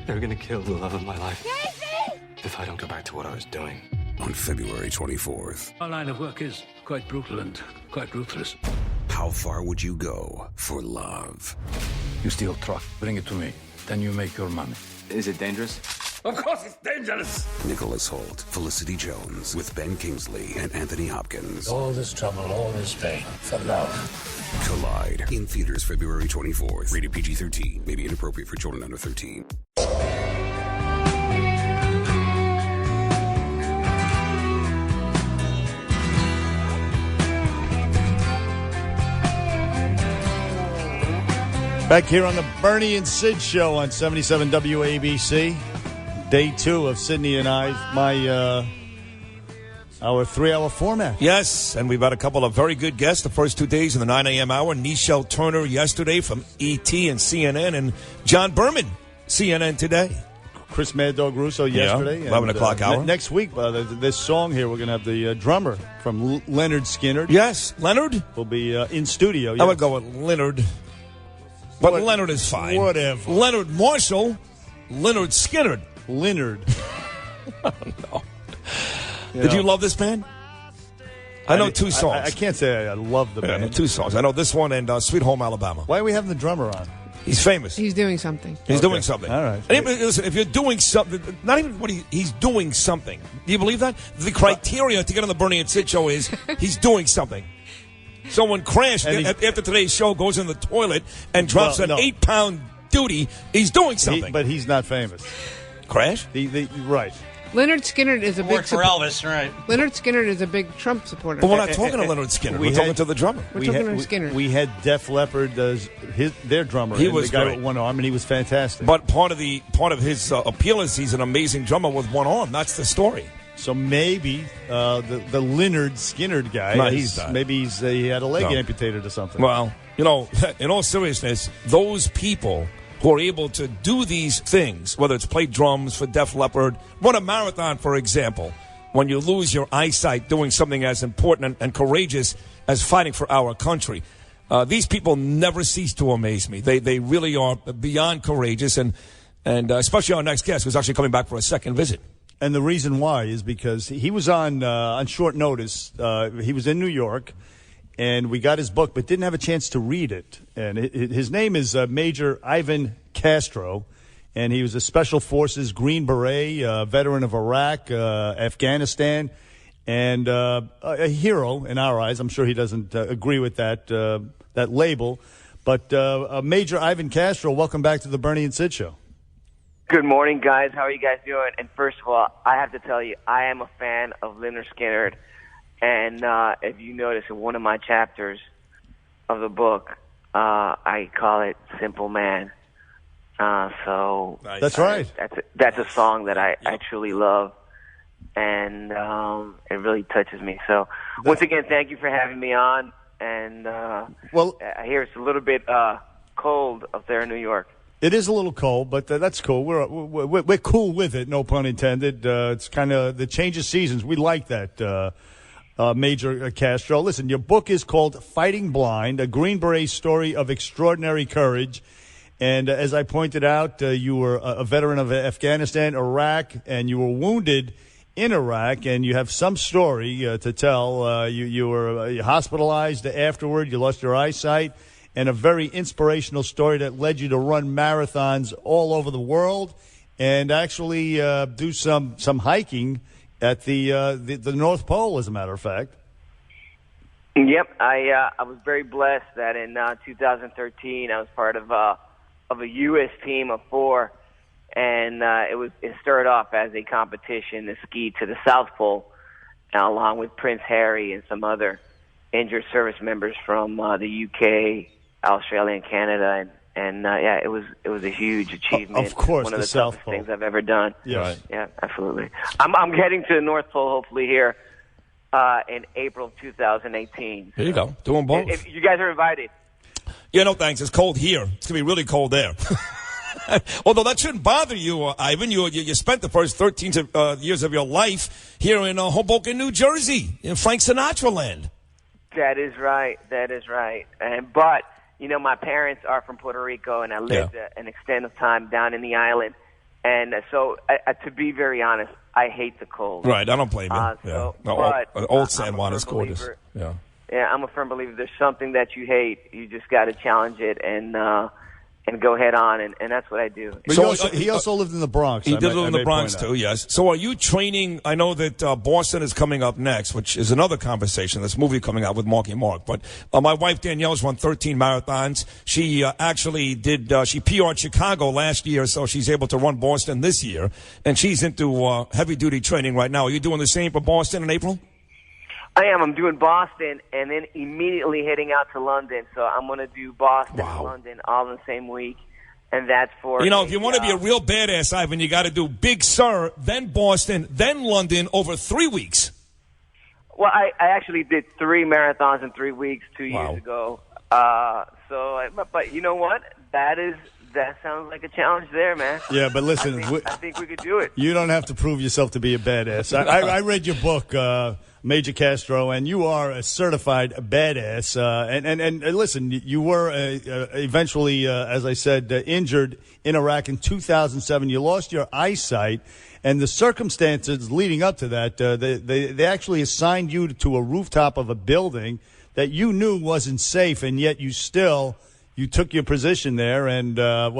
They're gonna kill the love of my life. Casey! If I don't go back to what I was doing. On February 24th. Our line of work is quite brutal and quite ruthless. How far would you go for love? You steal truck, bring it to me. Then you make your money. Is it dangerous? Of course it's dangerous! Nicholas Hoult, Felicity Jones, with Ben Kingsley and Anthony Hopkins. All this trouble, all this pain, for love. Collide. In theaters February 24th. Rated PG-13. May be inappropriate for children under 13. Back here on the Bernie and Sid show on 77 WABC. Day 2 of Sydney and I, our 3-hour format. Yes, and we've had a couple of very good guests the first 2 days in the 9 a.m. hour. Nichelle Turner yesterday from E.T. and CNN, and John Berman, CNN today. Chris Mad Dog Russo yesterday. 11 o'clock hour. Next week, this song here, we're going to have the drummer from Leonard Skinner. Yes, Leonard? Will be in studio. Yes. I would go with Leonard. But Leonard is fine. Whatever. Leonard Marshall, Leonard Skinner. Leonard. No. Did you love this band? I know 2 songs. I can't say I love the band. I know 2 songs. I know this one and Sweet Home Alabama. Why are we having the drummer on? He's famous. He's doing something. He's doing something. All right. Listen, if you're doing something, not even what he's doing something. Do you believe that? The criteria to get on the Bernie and Sid show is he's doing something. Someone crashed after today's show, goes in the toilet and drops an 8-pound duty. He's doing something. But he's not famous. Crash? Right. Leonard Skinner is a big worked for Elvis, right? Leonard Skinner is a big Trump supporter. But we're not talking to Leonard Skinner. We're talking to the drummer. We're talking to Skinner. We had Def Leppard as their drummer. He was the guy great. with one arm, and he was fantastic. But part of his appeal is he's an amazing drummer with one arm. That's the story. So maybe the Leonard Skinner guy. No, he's not. Maybe he had a leg amputated or something. Well, in all seriousness, those people who are able to do these things, whether it's play drums for Def Leppard, run a marathon, for example, when you lose your eyesight doing something as important and courageous as fighting for our country. These people never cease to amaze me. They really are beyond courageous, and especially our next guest, who's actually coming back for a second visit. And the reason why is because he was on short notice. He was in New York, and we got his book, but didn't have a chance to read it. And his name is Major Ivan Castro, and he was a Special Forces Green Beret, veteran of Iraq, Afghanistan, and a hero in our eyes. I'm sure he doesn't agree with that label. But Major Ivan Castro, welcome back to the Bernie and Sid Show. Good morning, guys. How are you guys doing? And first of all, I have to tell you, I am a fan of Leonard Skinner. And if you notice in one of my chapters of the book, I call it Simple Man. So Nice. That's right. That's a song that I truly love, and it really touches me. So once again, thank you for having me on. And well, I hear it's a little bit cold up there in New York. It is a little cold, but that's cool. We're cool with it, no pun intended. It's kind of the change of seasons. We like that, Major Castro. Listen, your book is called Fighting Blind, a Green Beret story of extraordinary courage. And as I pointed out, you were a veteran of Afghanistan, Iraq, and you were wounded in Iraq, and you have some story to tell. You were hospitalized afterward. You lost your eyesight. And a very inspirational story that led you to run marathons all over the world and actually do some hiking at the North Pole, as a matter of fact. Yep, I was very blessed that in 2013 I was part of a U.S. team of 4, and it started off as a competition to ski to the South Pole, along with Prince Harry and some other injured service members from the U.K., Australia, and Canada, and it was a huge achievement. Of course, one of the South toughest Pole. things I've ever done. Yeah, right. Yeah, absolutely. I'm heading to the North Pole hopefully here in April 2018. There you go. Doing both. If you guys are invited. Yeah, no thanks. It's cold here. It's going to be really cold there. Although that shouldn't bother you, Ivan. You spent the first 13 years of your life here in Hoboken, New Jersey, in Frank Sinatra land. That is right. But my parents are from Puerto Rico, and I lived an extended time down in the island. And so, to be very honest, I hate the cold. Right, I don't blame you. So, No, but old San Juan is gorgeous. believer. Yeah. Yeah, I'm a firm believer. There's something that you hate, you just got to challenge it and go head on, and that's what I do. But he also lived in the Bronx. He did live in the Bronx too, yes. So are you training? I know that Boston is coming up next, which is another conversation. This movie coming out with Marky Mark. But my wife Danielle's run 13 marathons. She actually did. She PR'd Chicago last year, so she's able to run Boston this year. And she's into heavy duty training right now. Are you doing the same for Boston in April? I am. I'm doing Boston and then immediately heading out to London. So I'm going to do Boston and London all in the same week. And that's for... if you want to be a real badass, Ivan, you got to do Big Sur, then Boston, then London over 3 weeks. Well, I actually did 3 marathons in 3 weeks 2 years ago. But you know what? That sounds like a challenge there, man. Yeah, but listen... I think we could do it. You don't have to prove yourself to be a badass. I read your book, Major Castro, and you are a certified badass. And listen, you were eventually, as I said, injured in Iraq in 2007. You lost your eyesight, and the circumstances leading up to that, they actually assigned you to a rooftop of a building that you knew wasn't safe, and yet you took your position there, and the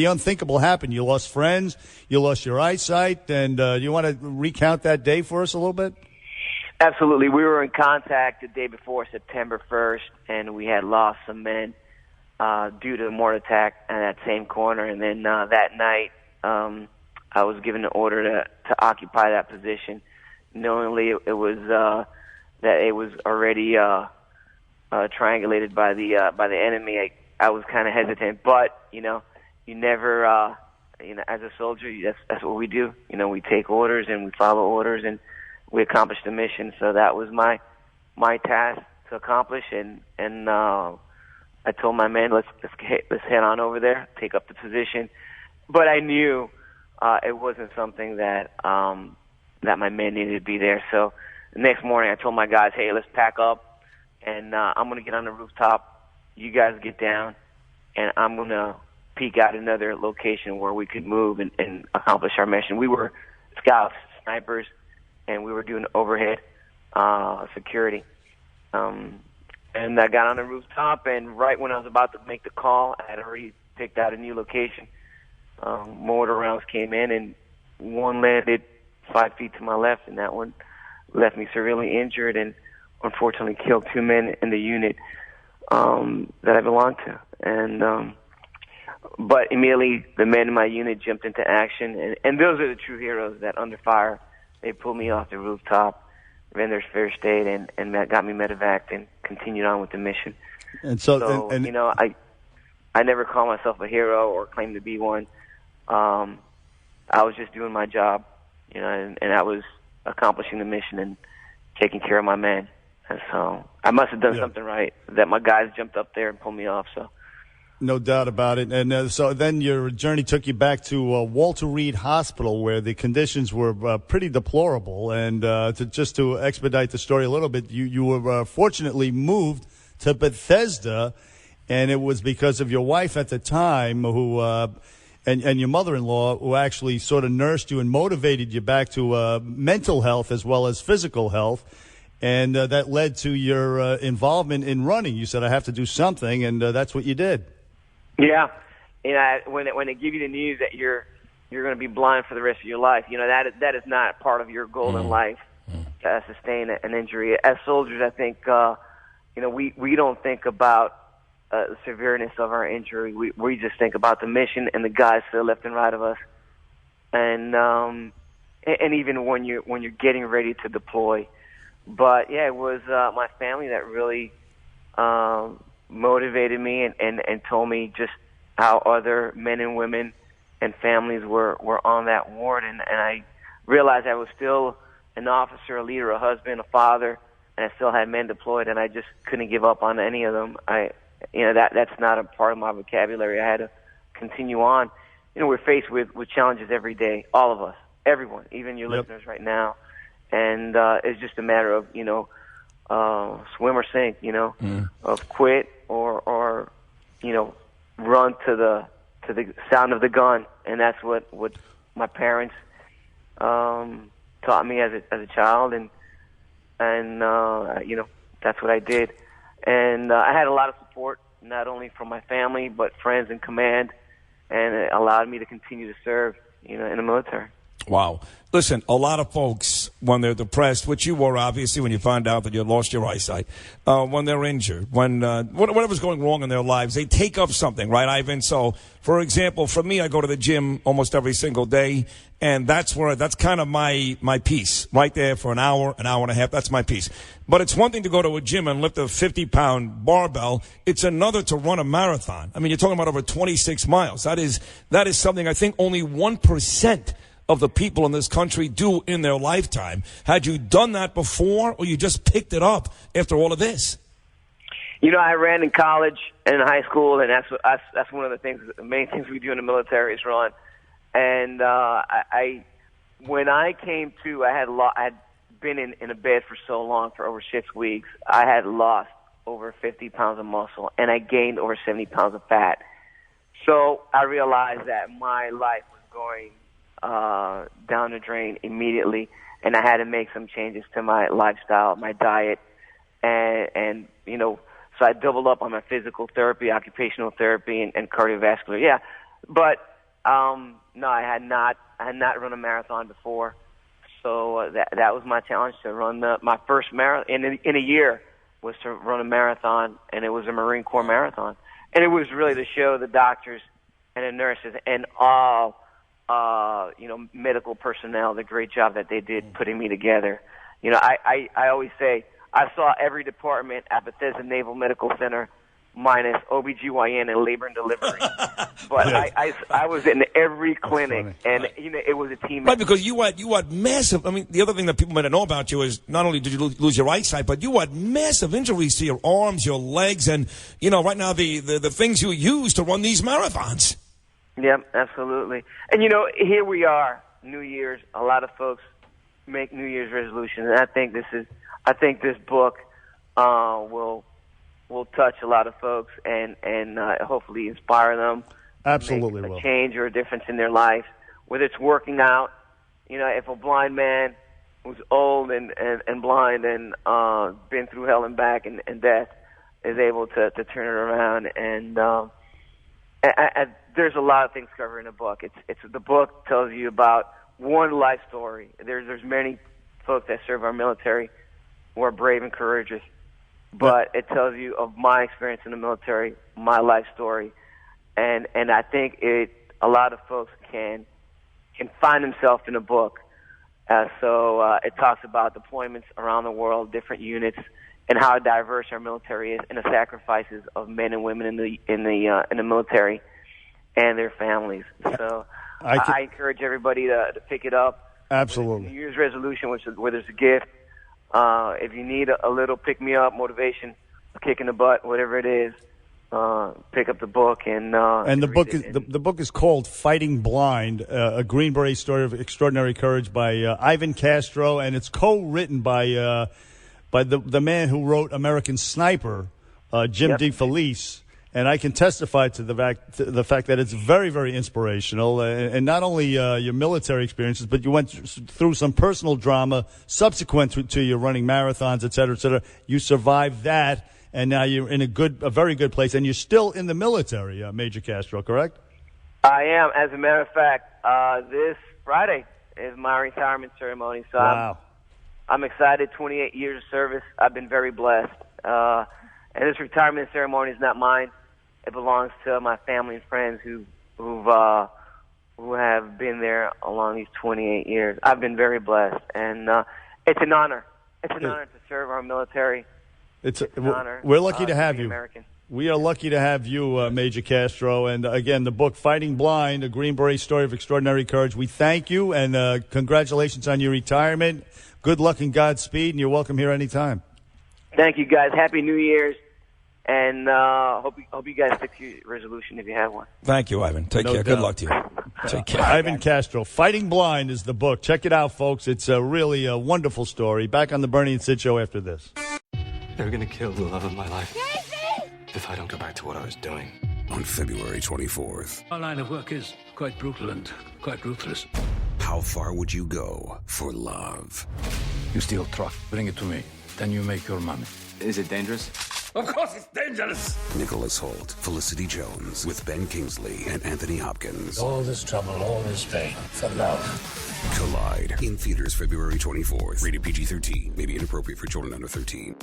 unthinkable happened. You lost friends, you lost your eyesight, and you want to recount that day for us a little bit? Absolutely. We were in contact the day before, September 1st, and we had lost some men due to a mortar attack in that same corner. And then that night, I was given an order to occupy that position, knowingly it was that it was already triangulated by the enemy. I was kind of hesitant, but you never, as a soldier, that's what we do. We take orders and we follow orders, and we accomplish the mission. So that was my task to accomplish, and I told my men, let's head on over there, take up the position. But I knew it wasn't something that my men needed to be there. So the next morning, I told my guys, hey, let's pack up. And I'm going to get on the rooftop. You guys get down, and I'm going to peek out another location where we could move and accomplish our mission. We were scouts, snipers, and we were doing overhead security. And I got on the rooftop, and right when I was about to make the call, I had already picked out a new location. Mortar rounds came in, and one landed 5 feet to my left, and that one left me severely injured and unfortunately killed 2 men in the unit that I belonged to. And but immediately the men in my unit jumped into action, and those are the true heroes that under fire, they pulled me off the rooftop, ran their first aid, and got me medevaced and continued on with the mission. And I never call myself a hero or claim to be one. I was just doing my job, and I was accomplishing the mission and taking care of my men. And so I must have done something right that my guys jumped up there and pulled me off. So, no doubt about it. And so then your journey took you back to Walter Reed Hospital, where the conditions were pretty deplorable. And to expedite the story a little bit, you were fortunately moved to Bethesda, and it was because of your wife at the time who. And your mother-in-law, who actually sort of nursed you and motivated you back to mental health as well as physical health. And that led to your involvement in running. You said, I have to do something, and that's what you did. Yeah. When they give you the news that you're going to be blind for the rest of your life, that is not part of your goal in life, to sustain an injury. As soldiers, I think, we don't think about the severeness of our injury. We just think about the mission and the guys to the left and right of us. And even when you're getting ready to deploy. But yeah, it was my family that really motivated me and told me just how other men and women and families were on that ward, and I realized I was still an officer, a leader, a husband, a father, and I still had men deployed, and I just couldn't give up on any of them. That's not a part of my vocabulary. I had to continue on. We're faced with challenges every day, all of us, everyone, even your listeners right now. And it's just a matter of, swim or sink, of quit or run to the sound of the gun, and that's what my parents taught me as a child, and that's what I did. And I had a lot of support, not only from my family but friends in command, and it allowed me to continue to serve, in the military. Wow. Listen, a lot of folks, when they're depressed, which you were obviously when you found out that you lost your eyesight, when they're injured, when whatever's going wrong in their lives, they take up something, right, Ivan? So, for example, for me, I go to the gym almost every single day, and that's kind of my piece, right there for an hour and a half. That's my piece. But it's one thing to go to a gym and lift a 50-pound barbell. It's another to run a marathon. I mean, you're talking about over 26 miles. That is something I think only 1% of the people in this country do in their lifetime. Had you done that before, or you just picked it up after all of this? I ran in college and in high school, and that's one of the main things we do in the military is run. And when I came to, I had been in a bed for so long, for over 6 weeks. I had lost over 50 pounds of muscle, and I gained over 70 pounds of fat. So I realized that my life was going down the drain immediately, and I had to make some changes to my lifestyle, my diet, and so I doubled up on my physical therapy, occupational therapy, and cardiovascular. Yeah, but no, I had not run a marathon before, so that was my challenge, to run my first marathon in a year, was to run a marathon, and it was a Marine Corps marathon, and it was really to show the doctors and the nurses and all medical personnel, the great job that they did putting me together. I always say I saw every department at Bethesda Naval Medical Center minus OBGYN and labor and delivery. But I was in every clinic, and it was a team. Right, because you had massive. I mean, the other thing that people might not know about you is not only did you lose your eyesight, but you had massive injuries to your arms, your legs, and right now the things you use to run these marathons. Yep, absolutely. And here we are, New Year's. A lot of folks make New Year's resolutions, and I think this book will touch a lot of folks and hopefully inspire them. Absolutely, make will. A change or a difference in their life, whether it's working out. If a blind man who's old and blind and been through hell and back and death is able to turn it around, and there's a lot of things covered in the book. It's the book tells you about one life story. There's many folks that serve our military who are brave and courageous, but it tells you of my experience in the military, my life story, and I think a lot of folks can find themselves in a book. So it talks about deployments around the world, different units, and how diverse our military is, and the sacrifices of men and women in the military and their families. So I encourage everybody to pick it up. Absolutely. New Year's resolution, where there's a gift. If you need a little pick-me-up, motivation, a kick in the butt, whatever it is, pick up the book and the book is called Fighting Blind, a Green Beret story of extraordinary courage by Ivan Castro, and it's co-written by the man who wrote American Sniper, Jim DeFelice. And I can testify to the fact that it's very, very inspirational, and not only your military experiences, but you went through some personal drama subsequent to your running marathons, et cetera, et cetera. You survived that, and now you're in a very good place, and you're still in the military, Major Castro, correct? I am. As a matter of fact, this Friday is my retirement ceremony, so wow. I'm excited. 28 years of service. I've been very blessed, and this retirement ceremony is not mine. It belongs to my family and friends who have been there along these 28 years. I've been very blessed, and it's an honor. It's an honor to serve our military. It's an honor. We're lucky to have you. American. We are lucky to have you, Major Castro. And again, the book Fighting Blind, a Green Beret story of extraordinary courage. We thank you, and congratulations on your retirement. Good luck and Godspeed, and you're welcome here anytime. Thank you, guys. Happy New Year's. And hope you guys stick to your resolution if you have one. Thank you, Ivan. Take care. Doubt. Good luck to you. Take care. Ivan Castro, Fighting Blind is the book. Check it out, folks. It's really a wonderful story. Back on the Bernie and Sid Show after this. They're gonna kill the love of my life if I don't go back to what I was doing. on February 24th. Our line of work is quite brutal and quite ruthless. How far would you go for love? You steal truck, bring it to me. Then you make your money. Is it dangerous? Of course it's dangerous! Nicholas Holt, Felicity Jones, with Ben Kingsley and Anthony Hopkins. All this trouble, all this pain for love. Collide in theaters February 24th. Rated PG-13. May be inappropriate for children under 13.